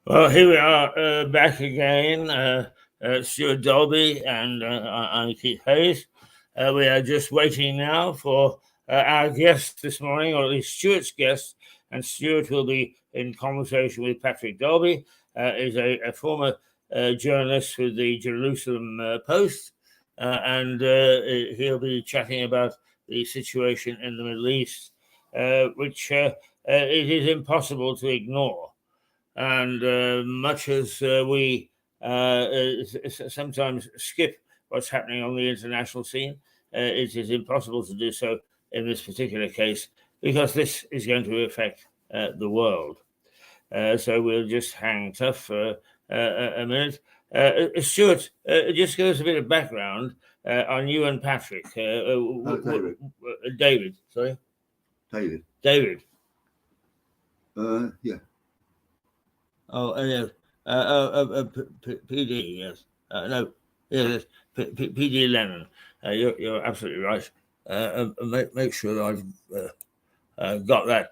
Well, here we are back again, Stewart Dalby and I'm Keith Hayes. We are just waiting now for our guest this morning, or at least Stewart's guest, and Stewart will be in conversation with Patrick Dalby, is a former journalist with the Jerusalem Post, and he'll be chatting about the situation in the Middle East, which it is impossible to ignore. And much as we sometimes skip what's happening on the international scene, it is impossible to do so in this particular case because this is going to affect the world. So we'll just hang tough for a minute. Stewart, just give us a bit of background on you and Patrick. David. David, sorry? David. Yeah. Oh, yes. PD, yes. No, yes, PD Lennon. You're absolutely right. Make sure that I've got that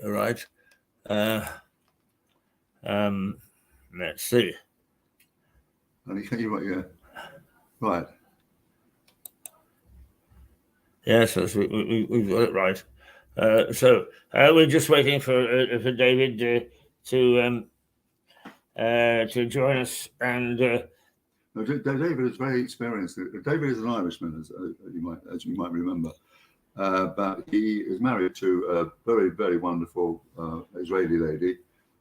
right. Let's see. Yeah. Right. Yes, we've got it right. So we're just waiting for David to join us, and David is very experienced. David is an Irishman, as you might remember, but he is married to a very, very wonderful Israeli lady,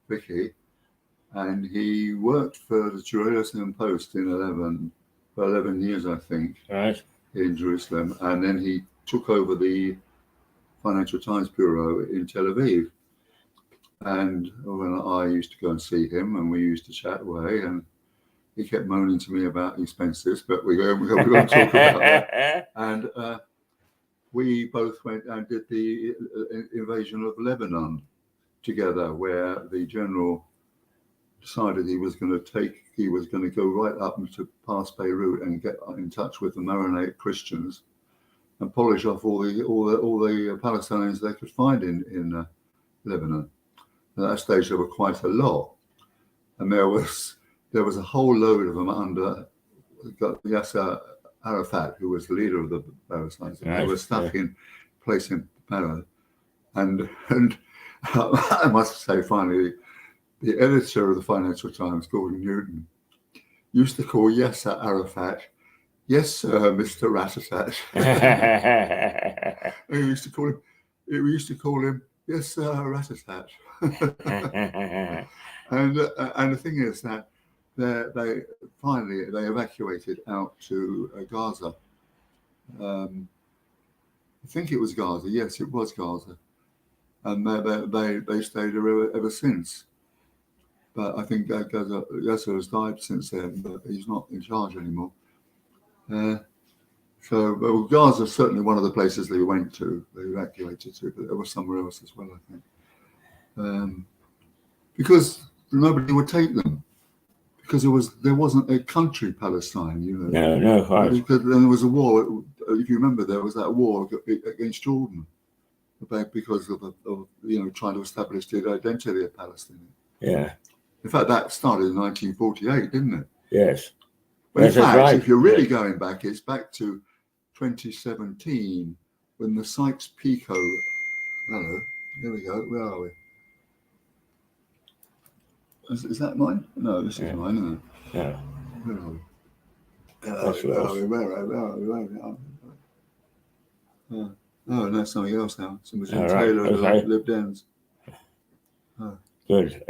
Vicky, and he worked for the Jerusalem Post for 11 years, I think, right, in Jerusalem, and then he took over the Financial Times Bureau in Tel Aviv. And when I used to go and see him, and we used to chat away, and he kept moaning to me about expenses, but we won't talk about that. And we both went and did the invasion of Lebanon together, where the general decided he was going to go right up to past Beirut and get in touch with the Maronite Christians and polish off all the Palestinians they could find in Lebanon. At that stage, there were quite a lot, and there was a whole load of them under Yasser Arafat, who was the leader of the Palestinians. Right. They were stuck in place in Beirut, and I must say, finally, the editor of the Financial Times, Gordon Newton, used to call Yasser Arafat, "Yes, sir, Mr. Ratatat." We used to call him, "Yes, sir, Ratatat." And the thing is that they finally evacuated out to Gaza. I think it was Gaza. Yes, it was Gaza, and they stayed there ever since. But I think Yasser has died since then, but he's not in charge anymore. So Gaza is certainly one of the places they went to, they evacuated to, but there was somewhere else as well, I think. Because nobody would take them. Because there wasn't a country, Palestine, you know. No, right. Because there was a war, if you remember, there was that war against Jordan, because of trying to establish the identity of Palestine. Yeah. In fact, that started in 1948, didn't it? Yes. But in fact, right. If you're really going back, it's back to 2017 when the Sykes-Picot. Hello, here we go. Where are we? Is that mine? No, this is mine, isn't it? Yeah. Where are we? Oh, no, something else now. Somebody's in Taylor, okay. Lib Dems. Oh. Good.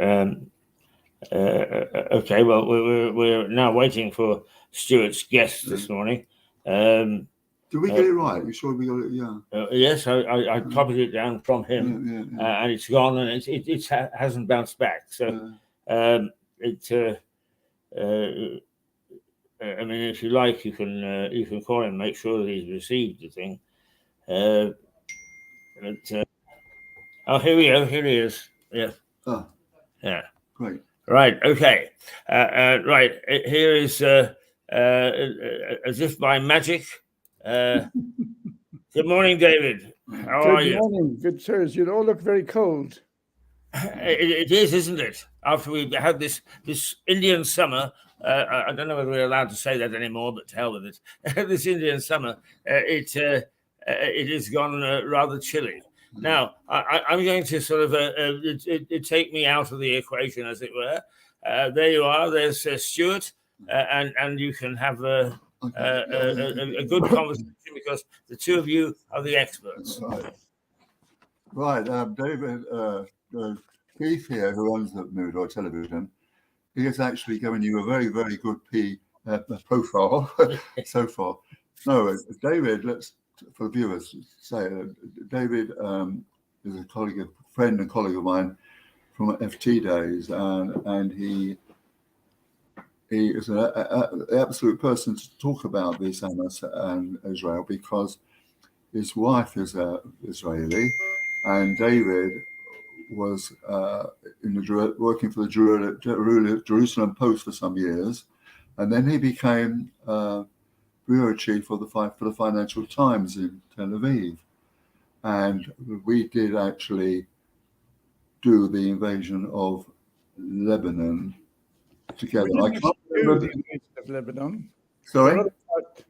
Okay, well, we're now waiting for Stewart's guest this morning. Did we get it right? You sure we got it? Yeah. Yes, I copied it down from him, and it's gone, and it hasn't bounced back. So, I mean, if you like, you can call him, make sure that he's received the thing. Oh, here we go. Here he is. Yeah. Oh. Yeah. Great. Right. Okay. Right. Here is as if by magic. Good morning, David. How are you? Good morning. Good, sirs. You all look very cold. It is, isn't it? After we had this Indian summer, I don't know whether we're allowed to say that anymore, but to hell with it. This Indian summer, it has gone rather chilly. Now, I'm going to sort of take me out of the equation, as it were. There you are. There's Stewart, and you can have a good conversation because the two of you are the experts. Right, David, Keith here, who runs the Mirador Television, he has actually given you a very, very good profile so far. No, David, let's, for the viewers, say David is a friend and colleague of mine from FT days, and he is an absolute person to talk about this Hamas and Israel because his wife is Israeli, and David was working for the Jerusalem Post for some years, and then he became bureau chief for the Financial Times in Tel Aviv, and we did actually do the invasion of Lebanon together. We didn't actually do the invasion of Lebanon. Sorry?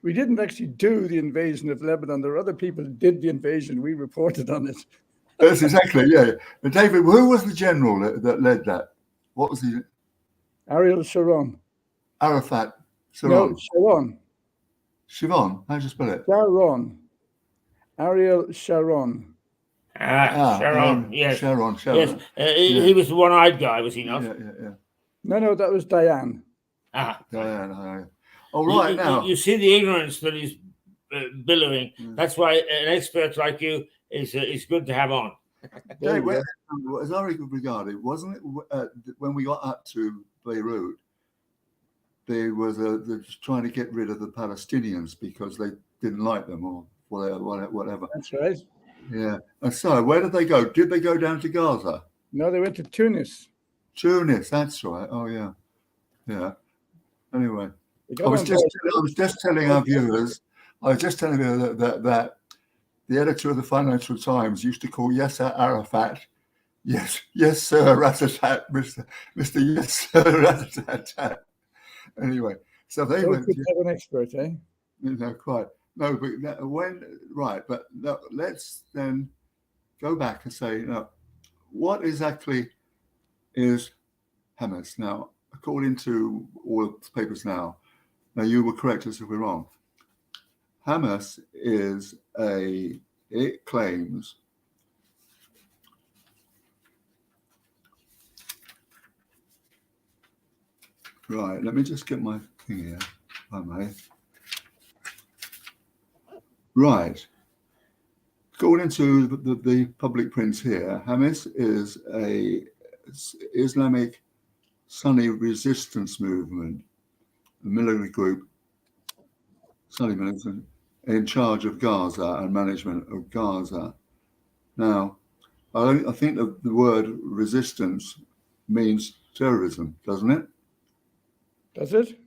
We didn't actually do the invasion of Lebanon. There were other people who did the invasion. We reported on it. That's exactly, yeah. But David, who was the general that led that? What was he? Ariel Sharon. Arafat. Sharon. No, Sharon. Siobhan, how do you spell it? Sharon. Ariel Sharon. Sharon, yes. Sharon. Yes, he was the one-eyed guy, was he not? Yeah. No, that was Diane. Diane. All right, now. You see the ignorance that he's billowing. That's why an expert like you is good to have on. Dave, as I regard it, wasn't it when we got up to Beirut, there was they're just trying to get rid of the Palestinians because they didn't like them or whatever. That's right. Yeah. And so, where did they go? Did they go down to Gaza? No, they went to Tunis. Tunis, that's right. Oh, yeah. Yeah. Anyway, I was just telling our viewers, that the editor of the Financial Times used to call Yasser Arafat, yes, sir, Ratatat, Mr. Yes, sir, Ratatat. Anyway, so they went. Good to have an expert, eh? No, quite. No, but but no, let's then go back and say, what exactly is Hamas? Now, according to all of the papers now, you will correct us if we're wrong. Hamas is it claims right, let me just get my thing here, if I may. Right. According to the public prints here, Hamas is a Islamic Sunni resistance movement, a military group, Sunni militant, in charge of Gaza and management of Gaza. Now, I think the word resistance means terrorism, doesn't it? Does it?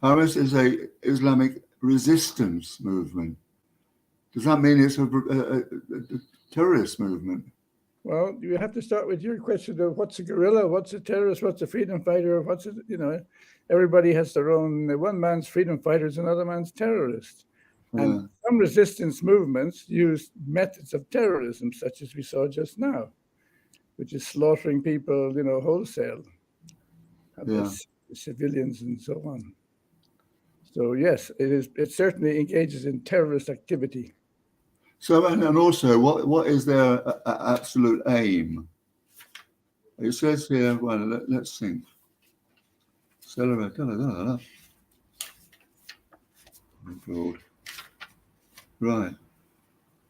Hamas is a Islamic resistance movement. Does that mean it's a terrorist movement? Well, you have to start with your question of what's a guerrilla, what's a terrorist, what's a freedom fighter, what's it, everybody has their own, one man's freedom fighter is another man's terrorist. And some resistance movements use methods of terrorism, such as we saw just now, which is slaughtering people, wholesale, civilians and so on. So yes, it certainly engages in terrorist activity. So, and also, what is their absolute aim? It says here, well, let's think. Celebrate. Oh, God. Right.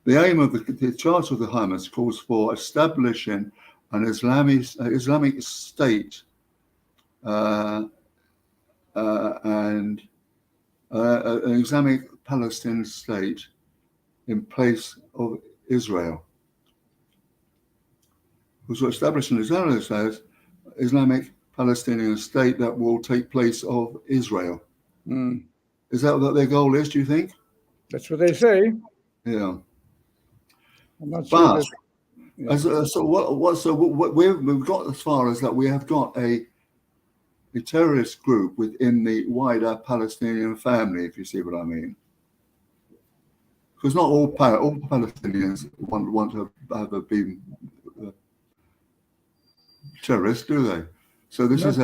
The aim of the Charter of the Hamas calls for establishing an Islamic state and an Islamic Palestinian state in place of Israel. So establishing Israel says Islamic Palestinian state that will take place of Israel. Is that what their goal is, do you think? That's what they say. Yeah. I'm not sure. Yeah. So what we've got as far as that we have got a terrorist group within the wider Palestinian family, if you see what I mean. Because not all Palestinians want to have been terrorists, do they? So this is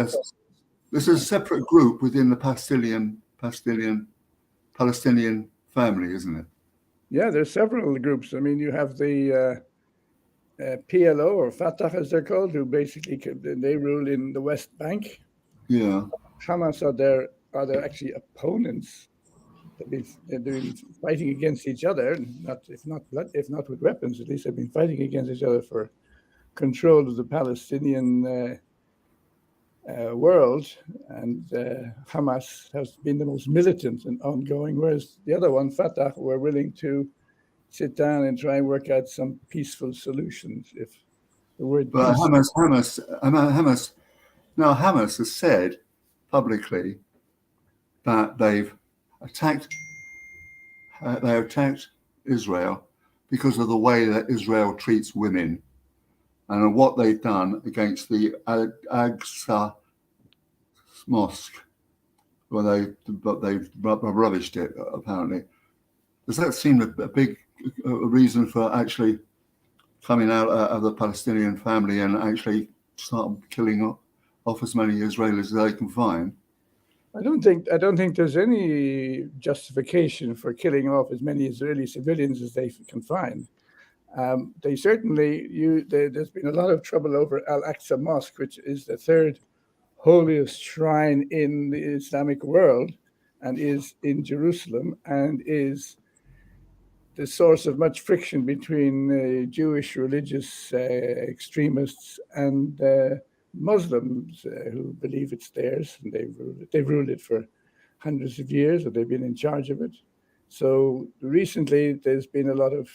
a separate group within the Palestinian family, isn't it? Yeah, there's several groups. I mean, you have the PLO or Fatah, as they're called, who basically they rule in the West Bank. Yeah. Hamas are their actually opponents. They've been fighting against each other, if not with weapons, at least they've been fighting against each other for control of the Palestinian world. And Hamas has been the most militant and ongoing, whereas the other one, Fatah, were willing to sit down and try and work out some peaceful solutions. If the word but peace, Hamas has said publicly that they attacked Israel because of the way that Israel treats women and what they've done against the Al-Aqsa mosque, where they've rubbished it, apparently. Does that seem a big reason for actually coming out of the Palestinian family and actually start killing off as many Israelis as they can find? I don't think there's any justification for killing off as many Israeli civilians as they can find. They certainly there's been a lot of trouble over Al-Aqsa Mosque, which is the third holiest shrine in the Islamic world and is in Jerusalem and is the source of much friction between Jewish religious extremists and Muslims who believe it's theirs, and they've ruled it for hundreds of years, or they've been in charge of it. So recently, there's been a lot of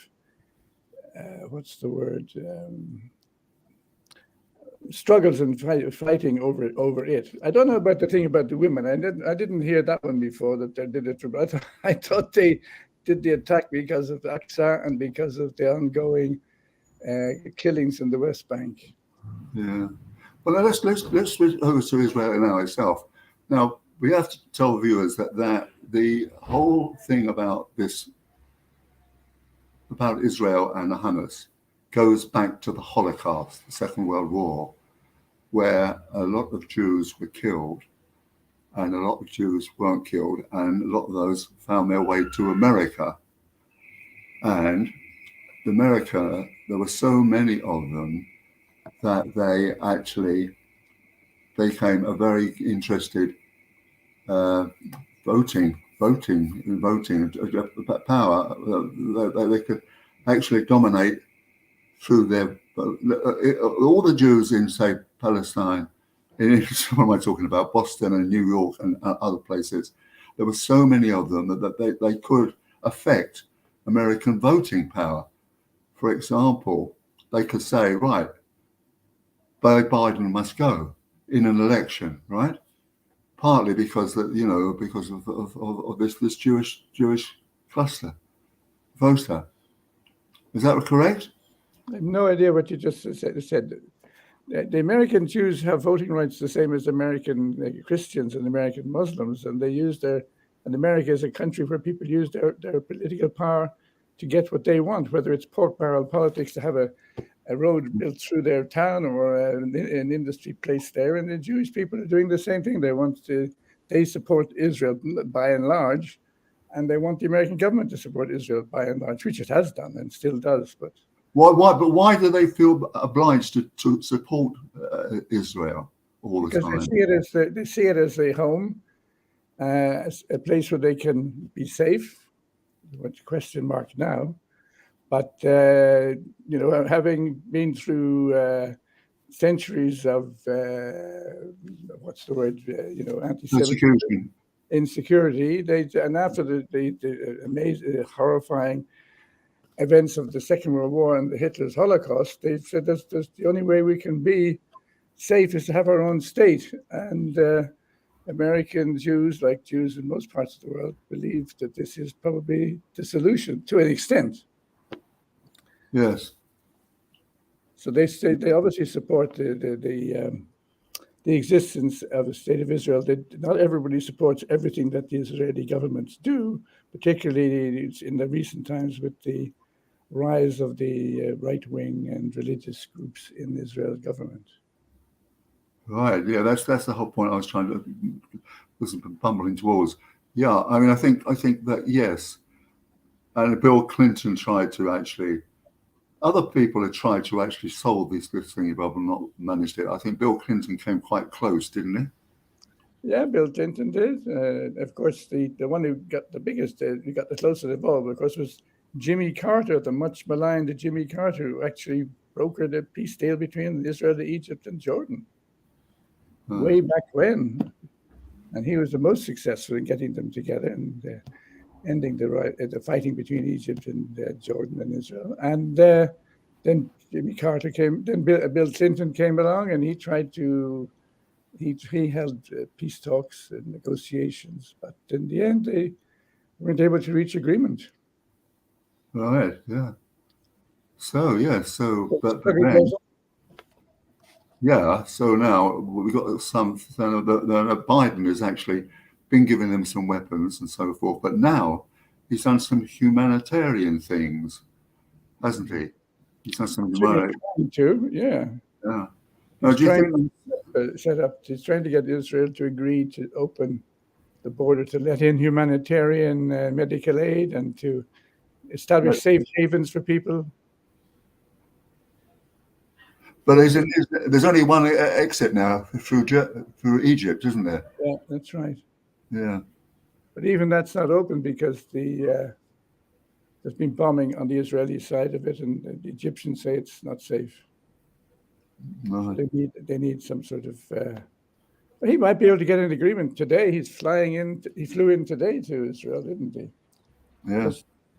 struggles and fighting over it. I don't know about the thing about the women. I didn't hear that one before, that they did it. But I thought they did the attack because of Aqsa and because of the ongoing killings in the West Bank. Yeah. Well, let's switch over to Israel now itself. Now, we have to tell viewers that the whole thing about Israel and Hamas goes back to the Holocaust, the Second World War, where a lot of Jews were killed and a lot of Jews weren't killed, and a lot of those found their way to America. And America, there were so many of them that they actually became a very interested voting power. They could actually dominate through their all the Jews in, say, Palestine. What am I talking about? Boston and New York and other places. There were so many of them that they could affect American voting power. For example, they could say, right, Biden must go in an election, right? Partly because of this Jewish cluster voter. Is that correct? I have no idea what you just said. The American Jews have voting rights the same as American Christians and American Muslims, and and America is a country where people use their political power to get what they want, whether it's pork barrel politics, to have a road built through their town or an industry placed there. And the Jewish people are doing the same thing. They support Israel by and large, and they want the American government to support Israel by and large, which it has done and still does. But why do they feel obliged to support Israel all the time? Because they see it as a home, as a place where they can be safe. What's question mark now? But having been through centuries of anti-Semitism, insecurity, and after the amazing, horrifying events of the Second World War and the Hitler's Holocaust, they said that's the only way we can be safe is to have our own state. And American Jews, like Jews in most parts of the world, believe that this is probably the solution to an extent. Yes. So they say they obviously support the existence of a state of Israel. Not everybody supports everything that the Israeli governments do, particularly in the recent times with the rise of the right-wing and religious groups in the Israel government. Right. Yeah. That's the whole point I was trying to was bumbling towards. Yeah. I mean, I think that yes, and Bill Clinton tried to actually. Other people had tried to actually solve this thingy problem, not managed it. I think Bill Clinton came quite close, didn't he? Yeah, Bill Clinton did. Of course, the one who got the biggest, who got the closest involved, of course, was Jimmy Carter, the much maligned Jimmy Carter, who actually brokered a peace deal between Israel, Egypt, and Jordan way back when. And he was the most successful in getting them together and ending the fighting between Egypt and Jordan and Israel. And then Jimmy Carter came. Then Bill Clinton came along, and he tried to. He held peace talks and negotiations, but in the end, they weren't able to reach agreement. Right. Yeah. So yeah. So but then. Yeah. So now we've got some. Biden has actually been giving them some weapons and so forth, but now he's done some humanitarian things, hasn't he? He's done some humanitarian too. Yeah. Yeah. He's trying to get Israel to agree to open the border to let in humanitarian medical aid and to establish safe havens for people. But there's only one exit now through Egypt, isn't there? Yeah, that's right. Yeah. But even that's not open because there's been bombing on the Israeli side of it, and the Egyptians say it's not safe. No. They need some sort of. He might be able to get an agreement today. He flew in today to Israel, didn't he? Yeah.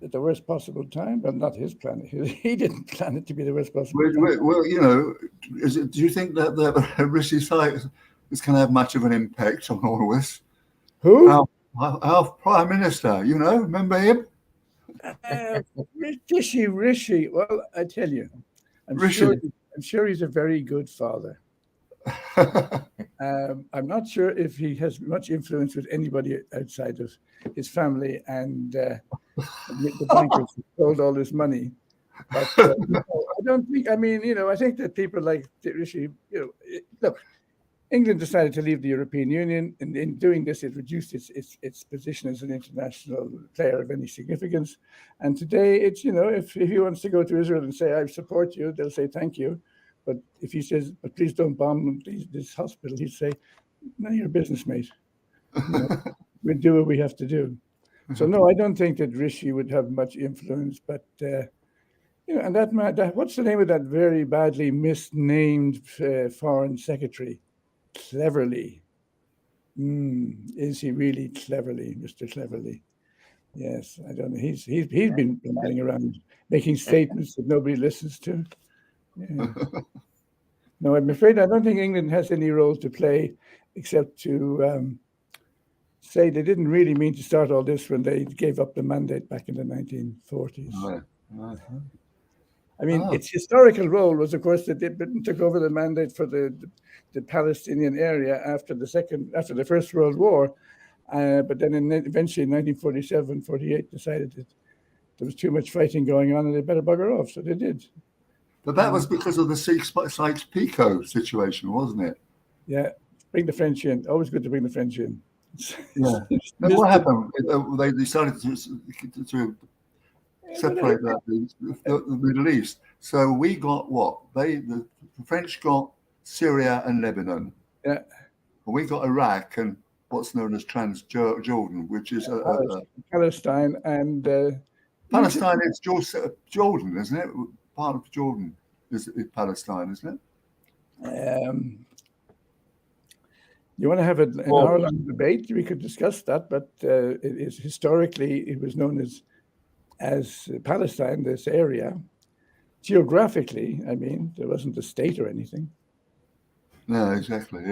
At the worst possible time, but not his plan. He didn't plan it to be the worst possible time. Well, you know, do you think that Rishi Sunak is going to have much of an impact on all this? Who? Our Prime Minister, you know, remember him? Rishi. Well, I tell you, I'm sure he's a very good father. I'm not sure if he has much influence with anybody outside of his family and the bankers who sold all this money. But I don't think. I mean, I think that people like Rishi. Look, England decided to leave the European Union, and in doing this, it reduced its position as an international player of any significance. And today, it's if he wants to go to Israel and say, "I support you," they'll say thank you. But if he says, "But please don't bomb this hospital," he'd say, "None of your business, mate. We'll do what we have to do." So no, I don't think that Rishi would have much influence. But and that what's the name of that very badly misnamed foreign secretary? Cleverly. Is he really Cleverly, Mr. Cleverly? Yes, I don't know. He's been running around making statements that nobody listens to. Yeah. No, I'm afraid I don't think England has any role to play except to say they didn't really mean to start all this when they gave up the mandate back in the 1940s. Right. I mean, its historical role was, of course, that Britain took over the mandate for the Palestinian area after the First World War, but then eventually in 1947-48 decided that there was too much fighting going on and they better bugger off, so they did. But that was because of the Sykes-Picot situation, wasn't it? Yeah, bring the French in. Always good to bring the French in. Yeah. And what happened? They decided to separate the Middle East. So we got what? The French got Syria and Lebanon. Yeah. And we got Iraq and what's known as Transjordan, which is Palestine and Palestine is Jordan, isn't it? Part of Jordan is Palestine, isn't it? You want to have an hour-long debate? We could discuss that, but historically it was known as Palestine, this area. Geographically, I mean, there wasn't a state or anything. No, exactly.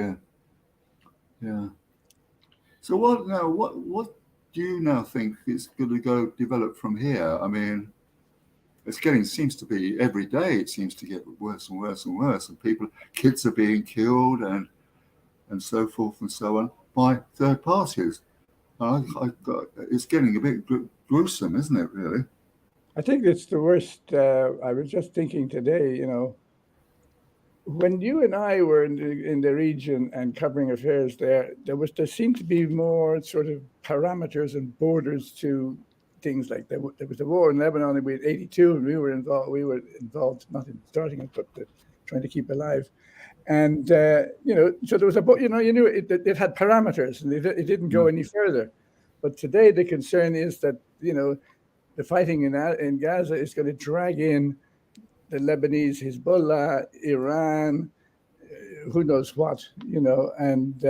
Yeah. So what do you now think is going to go develop from here? I mean, seems to be every day. It seems to get worse and worse and worse, and kids are being killed and so forth and so on by third parties. It's getting a bit gruesome, isn't it? Really. I think it's the worst. I was just thinking today, when you and I were in the region and covering affairs there seemed to be more sort of parameters and borders to things like that. There was a war in Lebanon in 1982, and we were involved not in starting it, but trying to keep alive. And so there was you knew it had parameters, and it didn't go any further. But today the concern is that the fighting in Gaza is going to drag in the Lebanese, Hezbollah, Iran, who knows what, and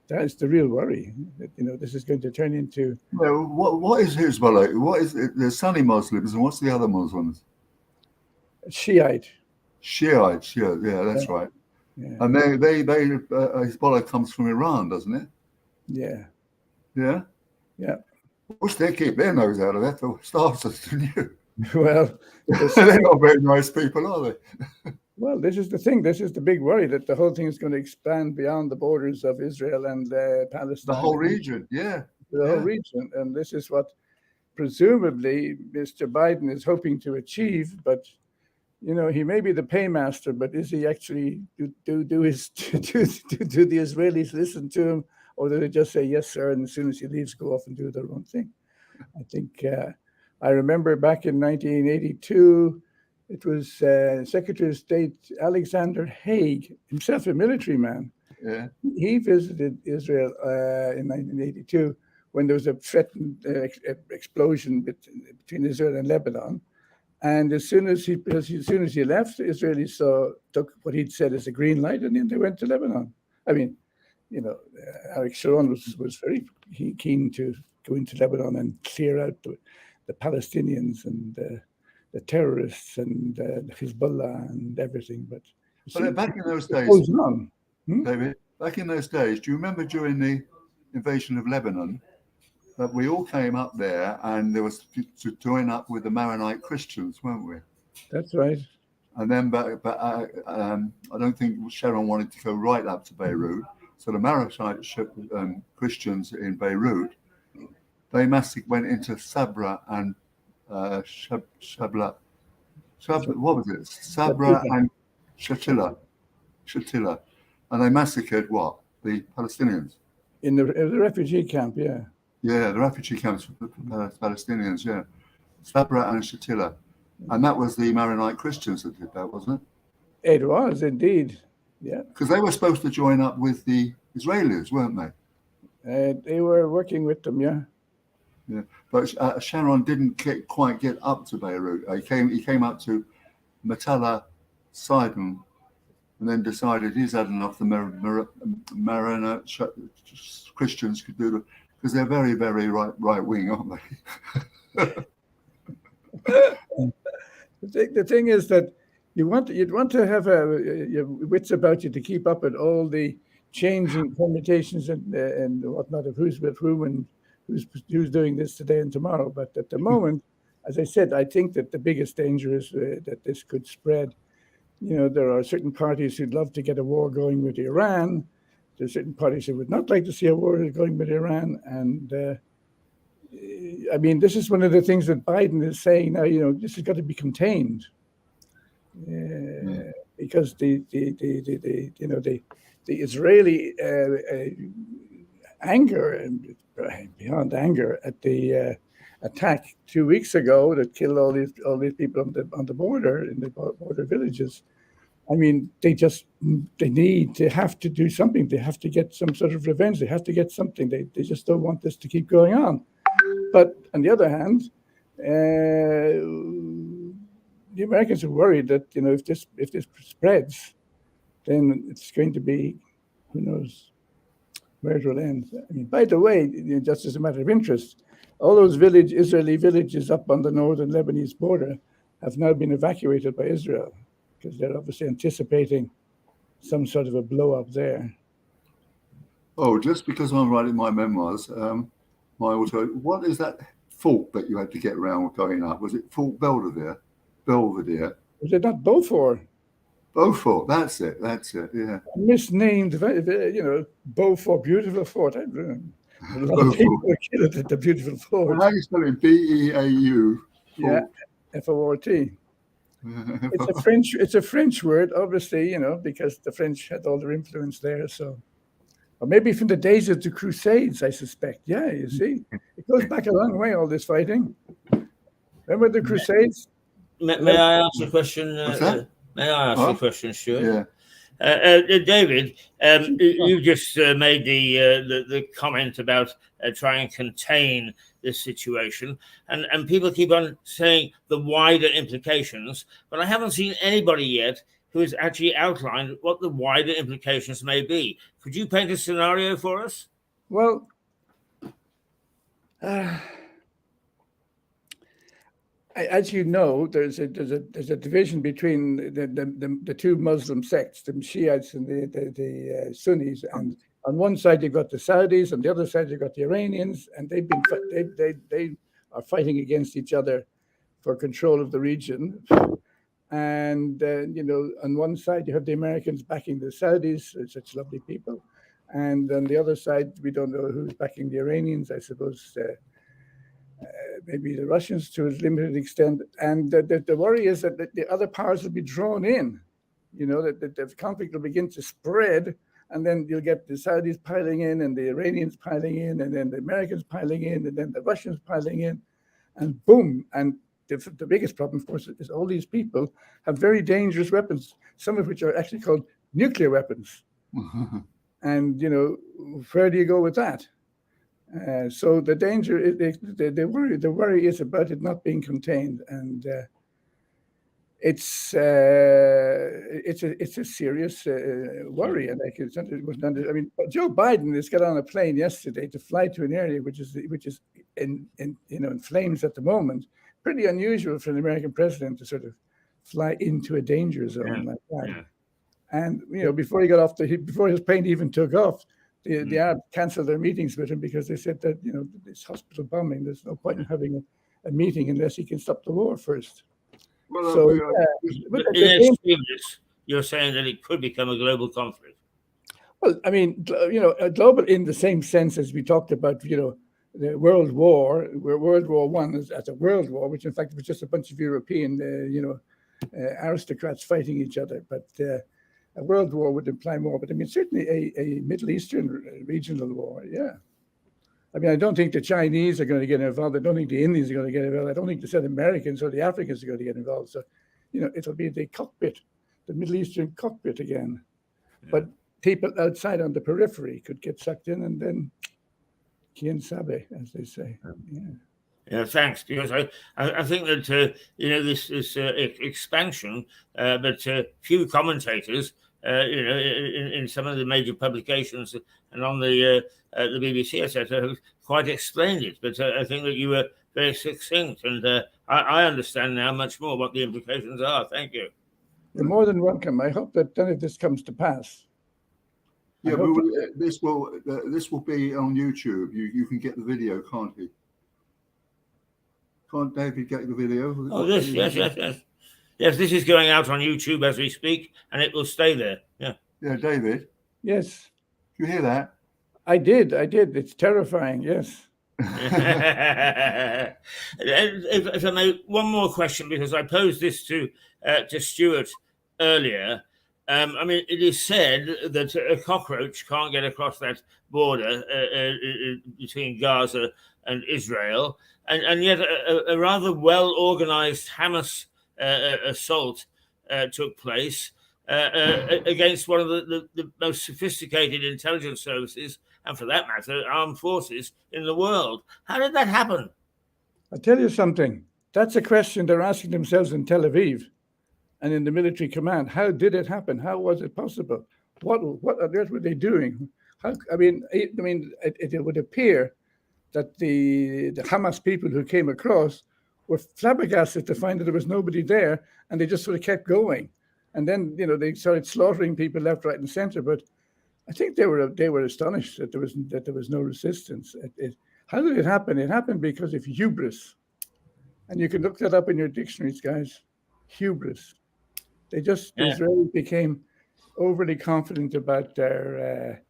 that's the real worry. That, this is going to turn into. Well, what is Hezbollah? What is it? There's Sunni Muslims, and what's the other Muslims? Shiite. Yeah, that's right. Yeah. And they Hezbollah comes from Iran, doesn't it? Yeah. Yeah. Yeah. Wish they keep their nose out of that for starters, didn't you? Well, they're not very nice people, are they? Well, this is the thing. This is the big worry, that the whole thing is going to expand beyond the borders of Israel and Palestine. The whole region, yeah. The whole region. And this is what presumably Mr. Biden is hoping to achieve. But, he may be the paymaster, but is he actually do the Israelis listen to him, or do they just say yes, sir, and as soon as he leaves, go off and do their own thing? I think I remember back in 1982, it was Secretary of State Alexander Haig, himself a military man. Yeah. He visited Israel in 1982 when there was a threatened explosion between Israel and Lebanon. And as soon as he left, the Israelis took what he'd said as a green light, and then they went to Lebanon. I mean, Eric Sharon was very keen to go into Lebanon and clear out the Palestinians and the terrorists and Hezbollah and everything. But back in those days, David, back in those days, do you remember during the invasion of Lebanon that we all came up there and there was to join up with the Maronite Christians, weren't we? That's right. And then, but I don't think Sharon wanted to go right up to Beirut. So the Maronite Christians in Beirut, they went into Sabra and Shabla, what was it? Sabra and Shatila, and they massacred what? The Palestinians in the refugee camp, yeah. Yeah, the refugee camps for the Palestinians, yeah. Sabra and Shatila, and that was the Maronite Christians that did that, wasn't it? It was indeed, yeah. Because they were supposed to join up with the Israelis, weren't they? They were working with them, yeah. Yeah, but Sharon didn't quite get up to Beirut. He came up to Matala, Sidon, and then decided he's had enough. The Maronite Christians could do it because they're very, very right wing, aren't they? The thing is that you'd want to have your wits about you to keep up with all the changing permutations and whatnot of who's with whom and who's doing this today and tomorrow. But at the moment, as I said, I think that the biggest danger is that this could spread. There are certain parties who'd love to get a war going with Iran. There's certain parties who would not like to see a war going with Iran. And I mean, this is one of the things that Biden is saying now, this has got to be contained. Because the Israeli anger and beyond anger at the attack 2 weeks ago that killed all these people on the border in the border villages. I mean, they have to do something. They have to get some sort of revenge. They have to get something. They just don't want this to keep going on. But on the other hand, the Americans are worried that if this spreads, then it's going to be, who knows where it will end. I mean, by the way, just as a matter of interest, all those Israeli villages up on the northern Lebanese border have now been evacuated by Israel because they're obviously anticipating some sort of a blow up there. Oh, just because I'm writing my memoirs, what is that fault that you had to get around going up? Was it Fort Belvedere? Belvedere. Was it not Beaufort? Beaufort, that's it, yeah. Misnamed, Beaufort, beautiful fort. A lot of people were killed at the beautiful fort. How do you spell it? B-E-A-U? Yeah, F-O-R-T. It's a French word, obviously, because the French had all their influence there. So, or maybe from the days of the Crusades, I suspect. Yeah, you see, it goes back a long way. All this fighting. Remember the Crusades? May I ask a question? May I ask a question, Stuart? Yeah. David, you just made the comment about trying to contain this situation, and people keep on saying the wider implications, but I haven't seen anybody yet who has actually outlined what the wider implications may be. Could you paint a scenario for us? Well, as you know, there's a division between the two Muslim sects, the Shiites and the Sunnis, and on one side you've got the Saudis, on the other side you've got the Iranians, and they are fighting against each other for control of the region. And on one side you have the Americans backing the Saudis, such lovely people, and on the other side we don't know who's backing the Iranians. I suppose. Maybe the Russians to a limited extent, and the worry is that the other powers will be drawn in, that the conflict will begin to spread, and then you'll get the Saudis piling in, and the Iranians piling in, and then the Americans piling in, and then the Russians piling in, and boom. And the biggest problem, of course, is all these people have very dangerous weapons, some of which are actually called nuclear weapons. And, where do you go with that? So the danger, the worry is about it not being contained, and it's a serious worry. And Joe Biden has got on a plane yesterday to fly to an area which is in flames at the moment. Pretty unusual for an American president to sort of fly into a danger zone like that. Yeah. And before he got off before his plane even took off, the Arabs canceled their meetings with him because they said that this hospital bombing, there's no point in having a meeting unless he can stop the war first. Well, so you're saying that it could become a global conflict. Well, a global in the same sense as we talked about, the World War, where World War I is as a world war, which in fact was just a bunch of European, aristocrats fighting each other, but. A world war would imply more, but certainly a Middle Eastern regional war, yeah. I don't think the Chinese are going to get involved. I don't think the Indians are going to get involved. I don't think the South Americans or the Africans are going to get involved. So, it'll be the cockpit, the Middle Eastern cockpit again. Yeah. But people outside on the periphery could get sucked in, and then quien sabe, as they say. Yeah. Yeah, thanks. Because I think that this expansion, but few commentators, in some of the major publications and on the BBC, etc., have quite explained it. But I think that you were very succinct, and I understand now much more what the implications are. Thank you. You're more than welcome. I hope that none of this comes to pass. Yeah, this will be on YouTube. You can get the video, can't you? Can't David get the video? Oh, yes. This is going out on YouTube as we speak, and it will stay there. Yeah. Yeah, David. Yes. Did you hear that? I did. It's terrifying. Yes. If I may, one more question, because I posed this to Stewart earlier. It is said that a cockroach can't get across that border between Gaza and Israel, and yet a rather well-organized Hamas assault took place against one of the most sophisticated intelligence services, and for that matter, armed forces in the world. How did that happen? I'll tell you something. That's a question they're asking themselves in Tel Aviv and in the military command. How did it happen? How was it possible? What on earth were they doing? It would appear that the Hamas people who came across were flabbergasted to find that there was nobody there, and they just sort of kept going. And then, they started slaughtering people left, right, and center. But I think they were astonished that there was no resistance. How did it happen? It happened because of hubris, and you can look that up in your dictionaries, guys. hubris. The Yeah. Israelis became overly confident about their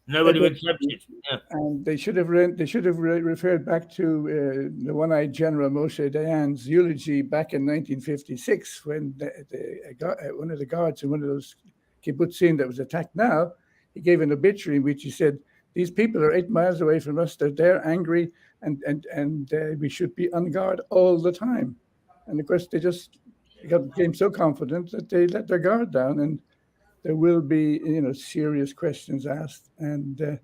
Nobody would touch it. Yeah. and they should have referred back to the one-eyed General Moshe Dayan's eulogy back in 1956 when one of the guards in one of those kibbutzim that was attacked now, he gave an obituary in which he said, "These people are 8 miles away from us. They're angry, and we should be on guard all the time." And of course, they became so confident that they let their guard down, and there will be, serious questions asked, and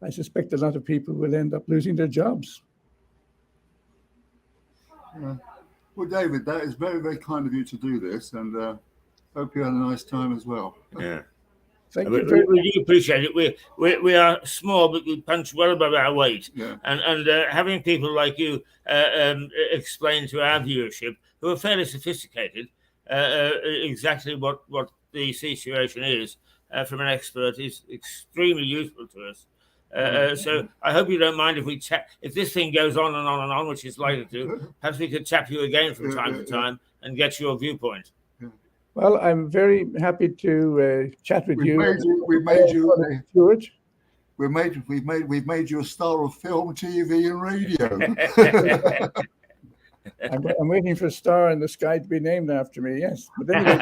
I suspect a lot of people will end up losing their jobs. Well, David, that is very, very kind of you to do this, and hope you had a nice time as well. Yeah. Thank We you very much. do appreciate it. We are small, but we punch well above our weight. Yeah. And having people like you explain to our viewership, who are fairly sophisticated, exactly what the situation is from an expert is extremely useful to us. So I hope you don't mind if we chat. If this thing goes on and on and on, which is likely to, perhaps we could tap you again from time to time and get your viewpoint. Well, I'm very happy to chat with you. We've made you, Stewart. we've made you a star of film, TV, and radio. I'm waiting for a star in the sky to be named after me. Yes, but anyway,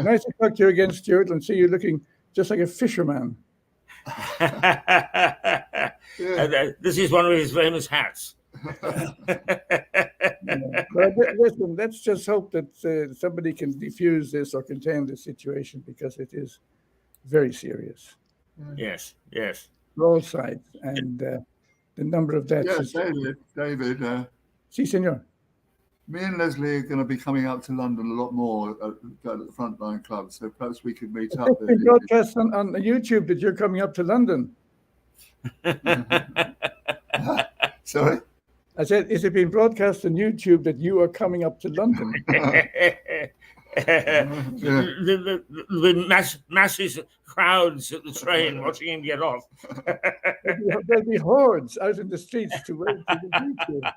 nice to talk to you again, Stewart, and see you looking just like a fisherman. This is one of his famous hats. But listen, let's just hope that somebody can defuse this or contain this situation, because it is very serious. Yes. For all sides, and the number of deaths. Yes, David. Si, senor. Me and Leslie are going to be coming out to London a lot more at the Frontline Club, so perhaps we could meet up It's there. been broadcast on YouTube that you're coming up to London. Sorry? I said, is it being broadcast on YouTube that you are coming up to London? The masses, crowds at the train watching him get off. There'll be hordes out in the streets to wave to the YouTube,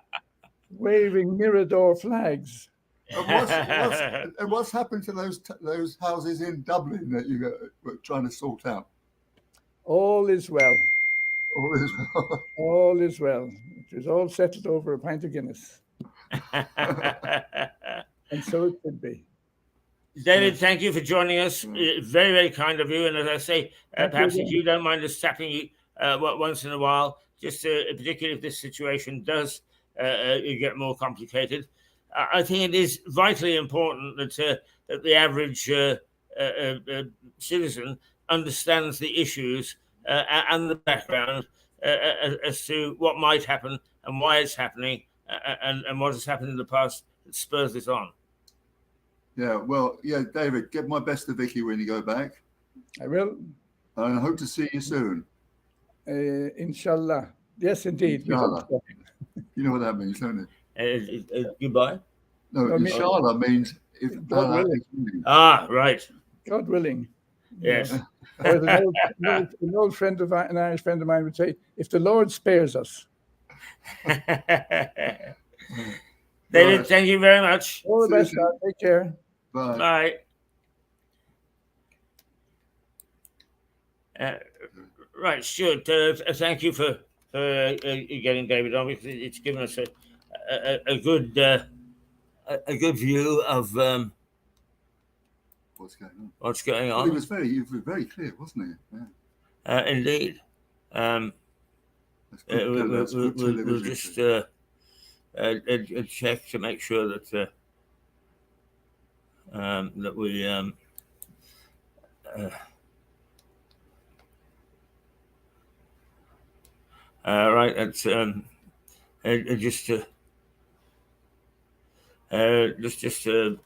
waving Mirador flags. And what's happened to those houses in Dublin that you were trying to sort out? All is well. All is well. All is well. It was all settled over a pint of Guinness. And so it could be. David, thank you for joining us. Very, very kind of you. And as I say, perhaps if you don't mind us tapping you once in a while, just particularly if this situation does get more complicated, I think it is vitally important that the average citizen understands the issues and the background as to what might happen and why it's happening and what has happened in the past that spurs this on. Yeah, well, David, give my best to Vicky when you go back. I will. And I hope to see you soon. Inshallah. Yes, indeed. Inshallah. You know what that means, don't it? Goodbye? No, inshallah means if God willing. Right. God willing. Yes. An old friend of mine, an Irish friend of mine would say, if the Lord spares us. David, thank you very much. All the best, God. Take care. Bye. Right, Stuart, thank you for getting David on, because it's given us a good view of what's going on. Well, he was very clear, wasn't he? Yeah. Indeed. We'll just check to make sure that that we right. That's just a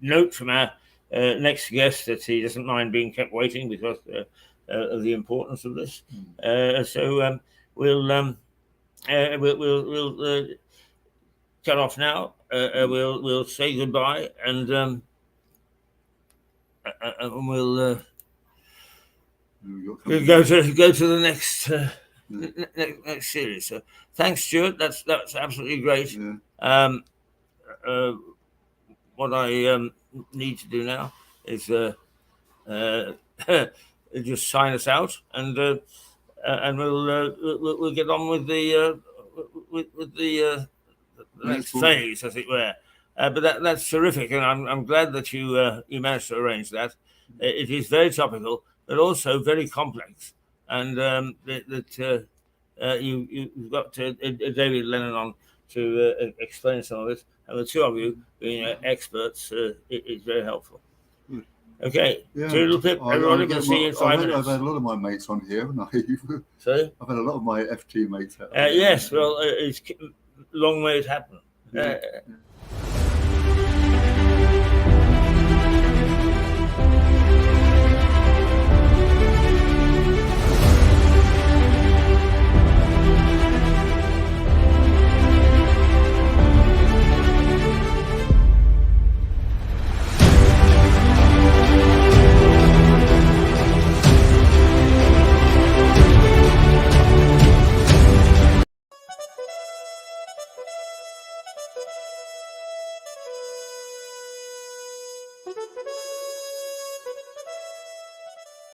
note from our next guest that he doesn't mind being kept waiting because of the importance of this. So we'll cut off now. We'll say goodbye, and we'll go to the next next series. So thanks, Stuart. That's absolutely great. Yeah. What I need to do now is just sign us out, and we'll get on with the next phase, as it were. But that's terrific, and I'm glad that you managed to arrange that. It is very topical, but also very complex, and that you've got David Lennon on to explain some of this, and the two of you being experts is very helpful. Okay, Yeah. Toodle pip, everybody, we'll see you in 5 minutes. I've had a lot of my mates on here, haven't I? Sorry? I've had a lot of my FT mates. Yes, well, it's long may it happen. Yeah. Thank you.